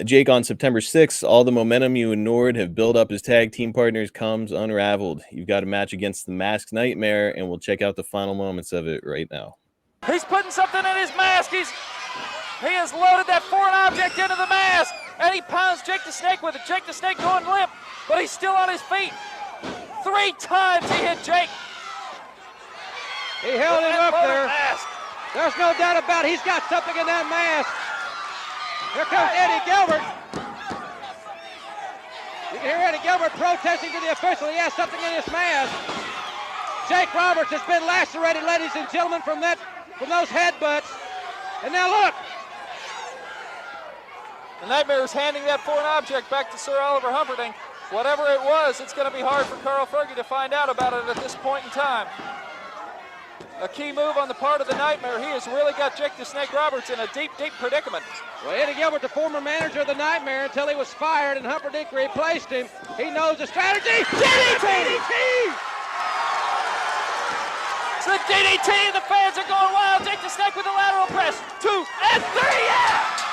Jake, on September 6th, all the momentum you and Nord have built up as tag team partners comes unraveled. You've got a match against the Masked Nightmare, and we'll check out the final moments of it right now. He's putting something in his mask. He has loaded that foreign object into the mask, and he pounds Jake the Snake with it. Jake the Snake going limp, but he's still on his feet. 3 times he hit Jake. He held him up there. Mask. There's no doubt about it. He's got something in that mask. Here comes Eddie Gilbert. You can hear Eddie Gilbert protesting to the official. He has something in his mask. Jake Roberts has been lacerated, ladies and gentlemen, from those headbutts. And now look. The Nightmare is handing that foreign object back to Sir Oliver Humperdinck. Whatever it was, it's going to be hard for Carl Fergie to find out about it at this point in time. A key move on the part of the Nightmare. He has really got Jake the Snake Roberts in a deep, deep predicament. Well, Eddie Gilbert, the former manager of the Nightmare, until he was fired and Humperdinck replaced him. He knows the strategy. DDT! It's the DDT, and the fans are going wild. Jake the Snake with the lateral press. 2 and 3, yeah!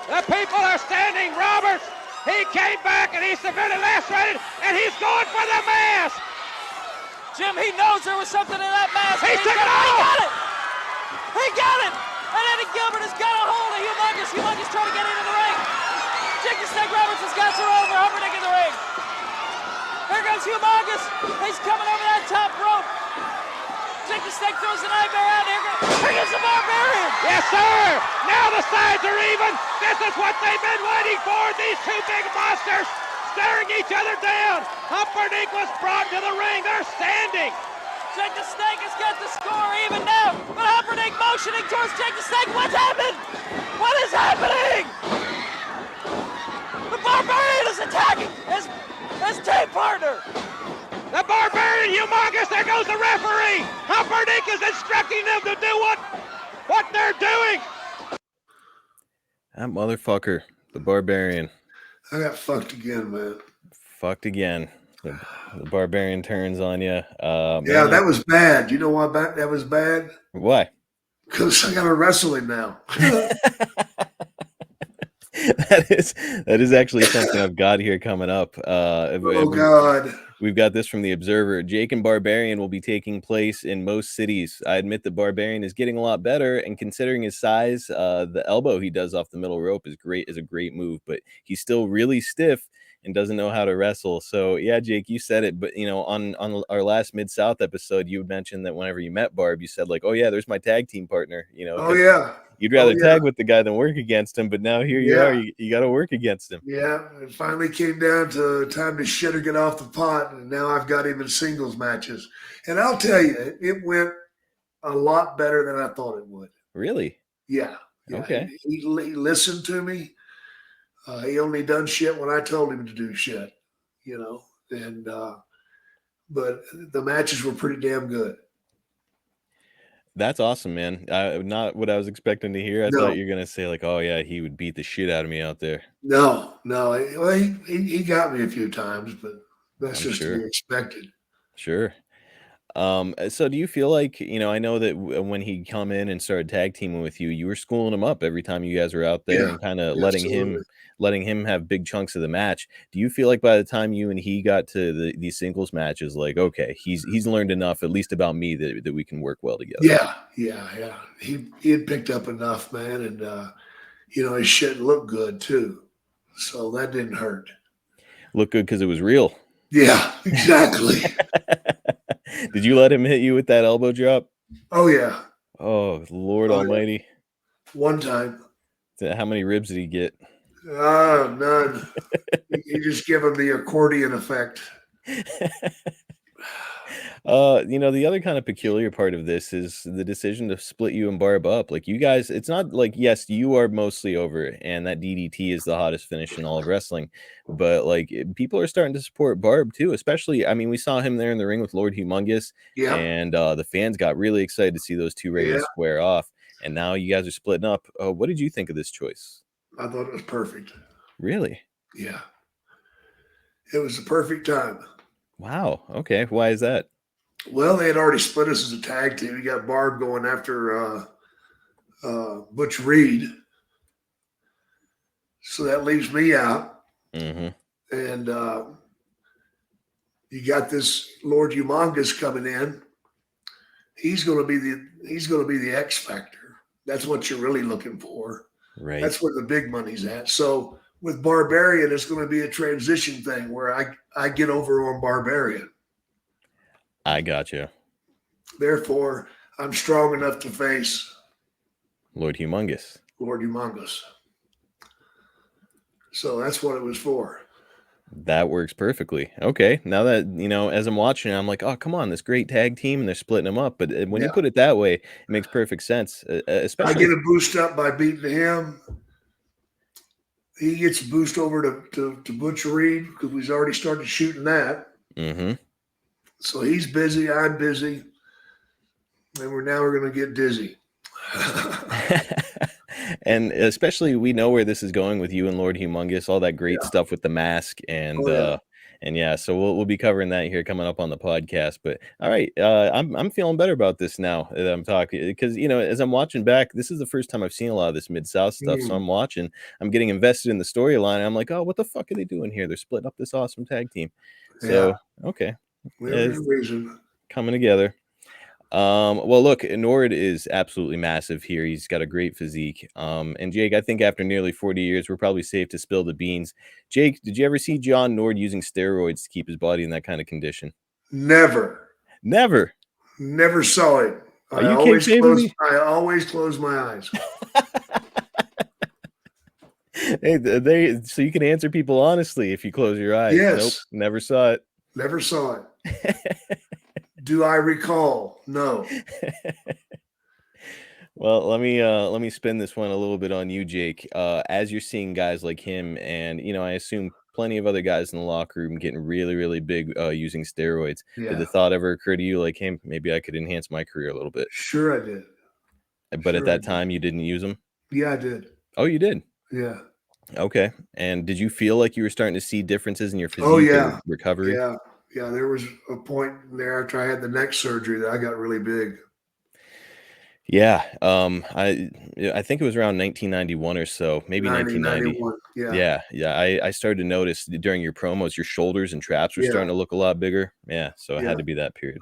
The people are standing. Roberts, he came back and he's severely lacerated, and he's going for the mask. Jim, he knows there was something in that mask. He took it off! He got it! And Eddie Gilbert has got a hold of Humongous. Humongous trying to get into the ring. Jake the Snake Roberts has got Sir Oliver Humperdinck in the ring. Here comes Humongous. He's coming over that top rope. Jake the Snake throws the Nightmare out. Here comes the Barbarian. Yes, sir! Now the sides are even. This is what they've been waiting for. These two big monsters staring each other down. Humperdinck was brought to the ring. They're standing. Jake the Snake has got the score even now, but Humperdinck motioning towards Jake the Snake. What's happened? What is happening? The Barbarian is attacking his team partner. The Barbarian, Humongous, there goes the referee. Humperdinck is instructing them to do what they're doing. That motherfucker, the Barbarian. I got fucked again, man. Fucked again. The Barbarian turns on you. Yeah, that was bad. You know why that was bad? Why? Because I got to wrestle him now. that is actually something I've got here coming up. Oh, God. We've got this from the Observer. Jake and Barbarian will be taking place in most cities. I admit that Barbarian is getting a lot better, and considering his size, the elbow he does off the middle rope is a great move, but he's still really stiff and doesn't know how to wrestle. So yeah, Jake, you said it, but you know, on our last Mid-South episode, you mentioned that whenever you met Barb, you said like, oh yeah, there's my tag team partner, you know. Oh yeah. You'd rather tag with the guy than work against him, but now here you are, you got to work against him. Yeah, it finally came down to time to shit or get off the pot, and now I've got him in singles matches. And I'll tell you, it went a lot better than I thought it would. Really? Yeah. Okay. He listened to me. He only done shit when I told him to do shit, you know. And but the matches were pretty damn good. That's awesome, man. Not what I was expecting to hear. I thought you were gonna say like, "Oh yeah, he would beat the shit out of me out there." No. Well, he got me a few times, but that's just to be expected. Sure. So do you feel like, you know, I know that when he come in and started tag teaming with you, you were schooling him up every time you guys were out there and kind of letting him have big chunks of the match. Do you feel like by the time you and he got to these singles matches, like, okay, he's learned enough, at least about me, that we can work well together? Yeah. He had picked up enough, man, and you know, his shit looked good too, so that didn't hurt. Looked good because it was real. Yeah, exactly. Did you let him hit you with that elbow drop? Oh yeah. Oh Lord Almighty! One time. How many ribs did he get? None. You just give him the accordion effect. You know, the other kind of peculiar part of this is the decision to split you and Barb up. Like, you guys, it's not like, yes, you are mostly over, and that DDT is the hottest finish in all of wrestling, but like, people are starting to support Barb too, especially, I mean, we saw him there in the ring with Lord Humongous, and the fans got really excited to see those two ready to square off, and now you guys are splitting up. What did you think of this choice? I thought it was perfect. Really? Yeah. It was the perfect time. Wow. Okay. Why is that? Well, they had already split us as a tag team. You got Barb going after Butch Reed. So that leaves me out. Mm-hmm. And you got this Lord Humongous coming in. He's going to be the X factor. That's what you're really looking for. Right. That's where the big money's at. So with Barbarian, it's going to be a transition thing where I get over on Barbarian. I got you. Therefore, I'm strong enough to face Lord Humongous. Lord Humongous. So that's what it was for. That works perfectly. Okay. Now that, as I'm watching, I'm like, oh, come on, this great tag team, and they're splitting them up. But when you put it that way, it makes perfect sense. Especially, I get a boost up by beating him. He gets a boost over to Butch Reed because we've already started shooting that. Mm-hmm. So he's busy, I'm busy, and we're going to get dizzy. And especially, we know where this is going with you and Lord Humongous, all that great stuff with the mask, and so we'll be covering that here coming up on the podcast. But all right, I'm feeling better about this now that I'm talking, because as I'm watching back, this is the first time I've seen a lot of this Mid-South stuff. So I'm getting invested in the storyline. I'm like, oh, what the fuck are they doing here? They're splitting up this awesome tag team. So okay, there's a reason coming together. Well, look, Nord is absolutely massive here. He's got a great physique. And Jake, I think after nearly 40 years, we're probably safe to spill the beans. Jake, did you ever see John Nord using steroids to keep his body in that kind of condition? Never saw it. Are you kayfabing me? I always close my eyes. Hey, so you can answer people honestly if you close your eyes. Yes. Nope, never saw it. Never saw it. Do I recall? No. Well, let me spin this one a little bit on you, Jake. As you're seeing guys like him, and I assume plenty of other guys in the locker room getting really, really big using steroids. Yeah. Did the thought ever occur to you, like, hey, maybe I could enhance my career a little bit? Sure, I did. But at that time, you didn't use them? Yeah, I did. Oh, you did? Yeah. Okay. And did you feel like you were starting to see differences in your physique? Oh, yeah. Recovery? Yeah, there was a point there after I had the neck surgery that I got really big. Yeah. I think it was around 1991 or so, maybe 1990. Yeah. I started to notice during your promos, your shoulders and traps were starting to look a lot bigger. Yeah. So it had to be that period.